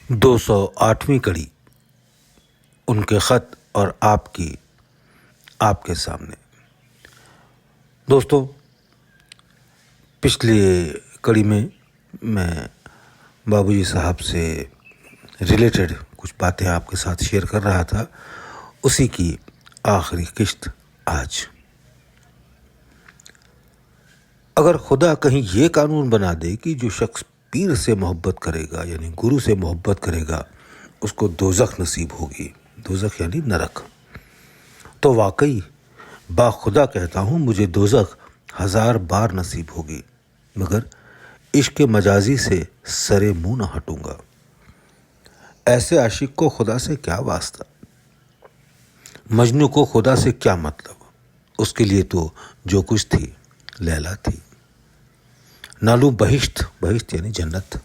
208वीं कड़ी, उनके ख़त और आपके सामने। दोस्तों, पिछली कड़ी में मैं बाबूजी साहब से रिलेटेड कुछ बातें आपके साथ शेयर कर रहा था। उसी की आखिरी किश्त आज। अगर खुदा कहीं ये कानून बना दे कि जो शख्स पीर से मोहब्बत करेगा यानी गुरु से मोहब्बत करेगा उसको दोज़ख नसीब होगी, दोज़ख यानी नरक, तो वाकई बाखुदा कहता हूँ मुझे दोज़ख 1000 बार नसीब होगी, मगर इश्क मजाजी से सरे मुंह न हटूंगा। ऐसे आशिक को खुदा से क्या वास्ता, मजनू को खुदा से क्या मतलब, उसके लिए तो जो कुछ थी लैला थी। नालू बहिश्त यानी जन्नत,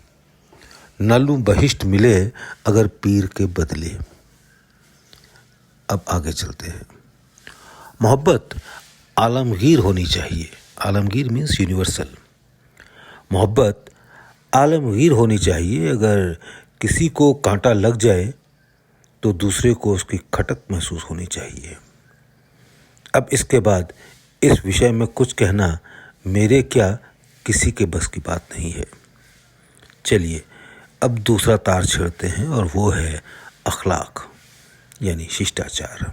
नालू बहिश्त मिले अगर पीर के बदले। अब आगे चलते हैं। मोहब्बत आलमगीर होनी चाहिए। Alamgir means universal. मोहब्बत आलमगीर होनी चाहिए। अगर किसी को कांटा लग जाए तो दूसरे को उसकी खटक महसूस होनी चाहिए। अब इसके बाद इस विषय में कुछ कहना मेरे क्या किसी के बस की बात नहीं है। चलिए अब दूसरा तार छेड़ते हैं और वो है अखलाक यानी शिष्टाचार।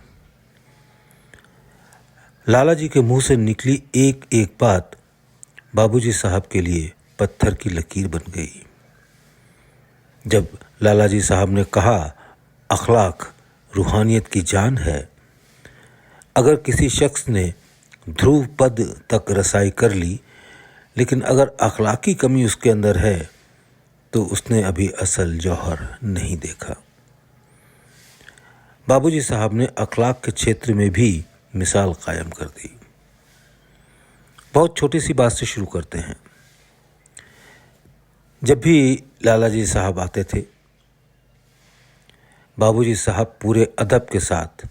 लाला जी के मुंह से निकली एक एक बात बाबूजी साहब के लिए पत्थर की लकीर बन गई। जब लाला जी साहब ने कहा अखलाक रूहानियत की जान है, अगर किसी शख्स ने ध्रुव पद तक रसाई कर ली लेकिन अगर अखलाकी कमी उसके अंदर है तो उसने अभी असल जौहर नहीं देखा। बाबूजी साहब ने अखलाक के क्षेत्र में भी मिसाल कायम कर दी। बहुत छोटी सी बात से शुरू करते हैं। जब भी लाला जी साहब आते थे, बाबूजी साहब पूरे अदब के साथ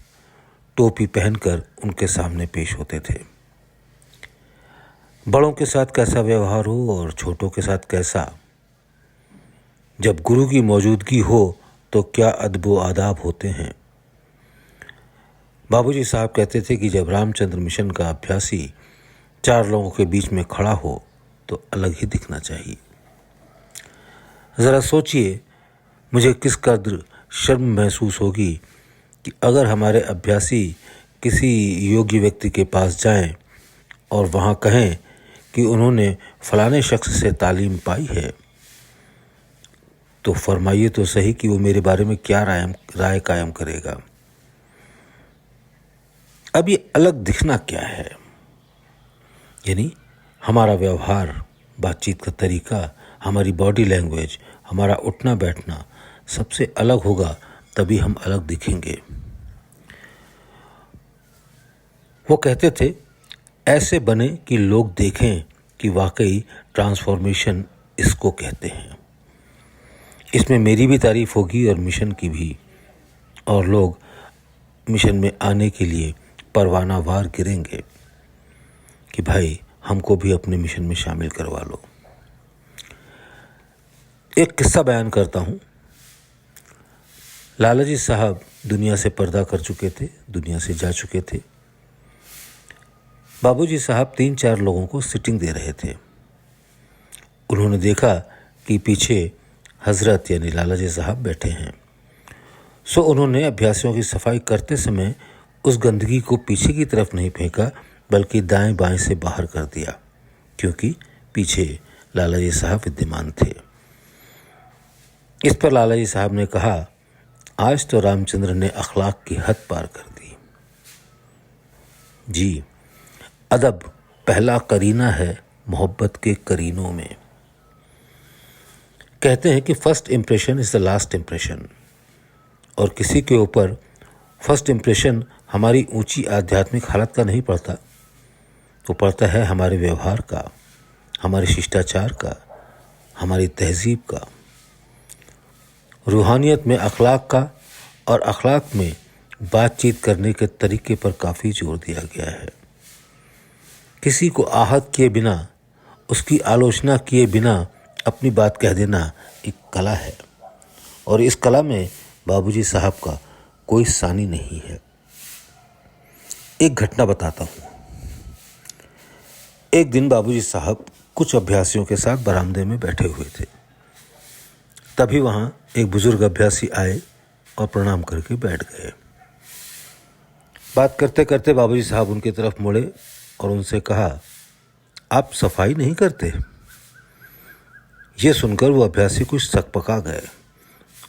टोपी पहनकर उनके सामने पेश होते थे। बड़ों के साथ कैसा व्यवहार हो और छोटों के साथ कैसा, जब गुरु की मौजूदगी हो तो क्या अदब व आदाब होते हैं। बाबूजी साहब कहते थे कि जब रामचंद्र मिशन का अभ्यासी 4 लोगों के बीच में खड़ा हो तो अलग ही दिखना चाहिए। ज़रा सोचिए मुझे किस कदर शर्म महसूस होगी कि अगर हमारे अभ्यासी किसी योग्य व्यक्ति के पास जाएं और वहाँ कहें कि उन्होंने फलाने शख्स से तालीम पाई है, तो फरमाइए तो सही कि वो मेरे बारे में क्या राय कायम करेगा। अब ये अलग दिखना क्या है, यानी हमारा व्यवहार, बातचीत का तरीका, हमारी बॉडी लैंग्वेज, हमारा उठना बैठना सबसे अलग होगा, तभी हम अलग दिखेंगे। वो कहते थे ऐसे बने कि लोग देखें कि वाकई ट्रांसफॉर्मेशन इसको कहते हैं। इसमें मेरी भी तारीफ होगी और मिशन की भी, और लोग मिशन में आने के लिए परवानावार गिरेंगे कि भाई हमको भी अपने मिशन में शामिल करवा लो। एक किस्सा बयान करता हूँ। लाला जी साहब दुनिया से पर्दा कर चुके थे, दुनिया से जा चुके थे। बाबूजी साहब 3-4 लोगों को सिटिंग दे रहे थे। उन्होंने देखा कि पीछे हजरत यानी लाला जी साहब बैठे हैं। सो उन्होंने अभ्यासियों की सफाई करते समय उस गंदगी को पीछे की तरफ नहीं फेंका बल्कि दाएं बाएं से बाहर कर दिया, क्योंकि पीछे लाला जी साहब विद्यमान थे। इस पर लाला जी साहब ने कहा आज तो रामचंद्र ने अखलाक की हद पार कर दी। जी, अदब पहला करीना है मोहब्बत के करीनों में। कहते हैं कि first impression is the last impression, और किसी के ऊपर फर्स्ट इंप्रेशन हमारी ऊंची आध्यात्मिक हालत का नहीं पड़ता, वो पड़ता है हमारे व्यवहार का, हमारे शिष्टाचार का, हमारी तहजीब का। रूहानियत में अखलाक का और अखलाक में बातचीत करने के तरीके पर काफ़ी जोर दिया गया है। किसी को आहत किए बिना, उसकी आलोचना किए बिना अपनी बात कह देना एक कला है। और इस कला में बाबूजी साहब का कोई सानी नहीं है। एक घटना बताता हूँ। एक दिन बाबूजी साहब कुछ अभ्यासियों के साथ बरामदे में बैठे हुए थे। तभी वहाँ एक बुजुर्ग अभ्यासी आए और प्रणाम करके बैठ गए। बात करते करते बाबूजी साहब उनकी तरफ मुड़े और उनसे कहा, आप सफाई नहीं करते? ये सुनकर वो अभ्यासी कुछ सकपका गए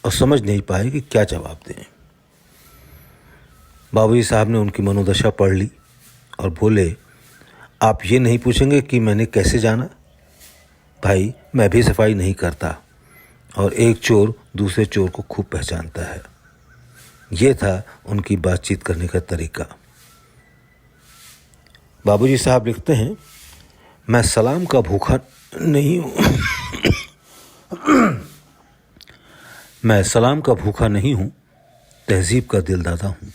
और समझ नहीं पाए कि क्या जवाब दें। बाबूजी साहब ने उनकी मनोदशा पढ़ ली और बोले, आप ये नहीं पूछेंगे कि मैंने कैसे जाना? भाई, मैं भी सफाई नहीं करता और एक चोर दूसरे चोर को खूब पहचानता है। ये था उनकी बातचीत करने का तरीका। बाबूजी साहब लिखते हैं, मैं सलाम का भूखा नहीं हूँ मैं सलाम का भूखा नहीं हूँ, तहजीब का दिलदादा हूँ।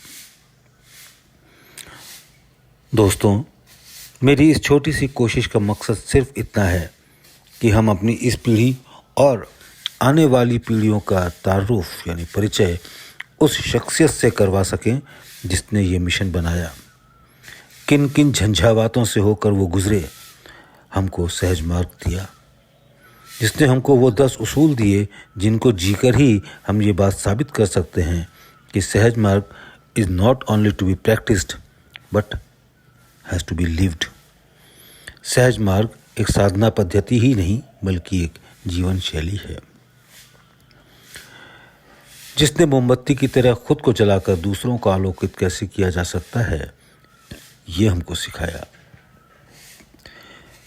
दोस्तों, मेरी इस छोटी सी कोशिश का मकसद सिर्फ इतना है कि हम अपनी इस पीढ़ी और आने वाली पीढ़ियों का तारुफ यानी परिचय उस शख्सियत से करवा सकें जिसने ये मिशन बनाया। किन किन झंझावातों से होकर वो गुजरे, हमको सहज मार्ग दिया, जिसने हमको वो 10 उसूल दिए जिनको जीकर ही हम ये बात साबित कर सकते हैं कि Sahaj Marg is not only to be practised but has to be lived. Sahaj Marg एक साधना पद्धति ही नहीं बल्कि एक जीवन शैली है। जिसने मोमबत्ती की तरह खुद को जलाकर दूसरों को आलोकित कैसे किया जा सकता है, ये हमको सिखाया।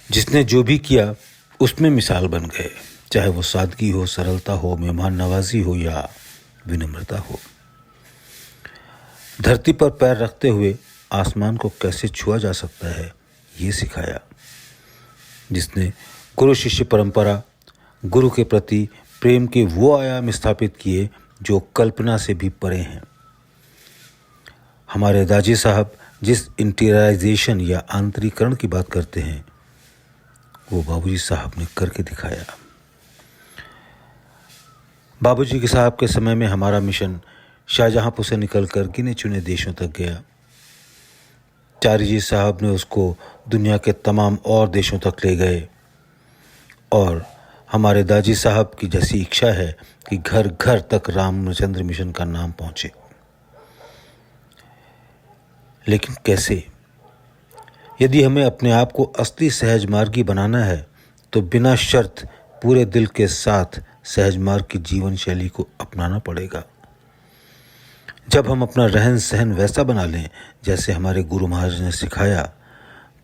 जिसने जो भी किया उसमें मिसाल बन गए, चाहे वो सादगी हो, सरलता हो, मेहमान नवाजी हो या विनम्रता हो। धरती पर पैर रखते हुए आसमान को कैसे छुआ जा सकता है, ये सिखाया। जिसने गुरु शिष्य परंपरा, गुरु के प्रति प्रेम के वो आयाम स्थापित किए जो कल्पना से भी परे हैं। हमारे दाजी साहब जिस इंटीरियराइजेशन या आंतरिकरण की बात करते हैं, वो बाबूजी साहब ने करके दिखाया। बाबूजी के साहब के समय में हमारा मिशन शाहजहांपुर से निकलकर गिने चुने देशों तक गया। चारीजी साहब ने उसको दुनिया के तमाम और देशों तक ले गए और हमारे दाजी साहब की जैसी इच्छा है कि घर घर तक रामचंद्र मिशन का नाम पहुंचे। लेकिन कैसे? यदि हमें अपने आप को असली सहज मार्गी बनाना है तो बिना शर्त पूरे दिल के साथ सहज मार्ग की जीवन शैली को अपनाना पड़ेगा। जब हम अपना रहन सहन वैसा बना लें जैसे हमारे गुरु महाराज ने सिखाया,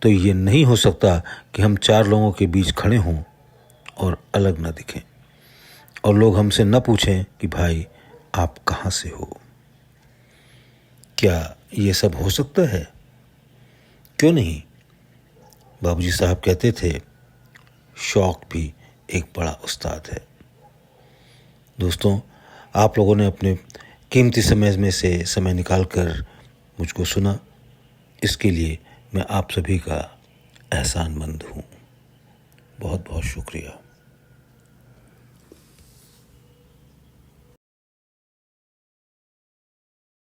तो ये नहीं हो सकता कि हम 4 लोगों के बीच खड़े हों और अलग न दिखें और लोग हमसे न पूछें कि भाई आप कहाँ से हो। क्या ये सब हो सकता है? क्यों नहीं? बाबूजी साहब कहते थे, शौक भी एक बड़ा उस्ताद है। दोस्तों, आप लोगों ने अपने कीमती समय में से समय निकालकर मुझको सुना, इसके लिए मैं आप सभी का एहसानमंद हूँ। बहुत बहुत शुक्रिया।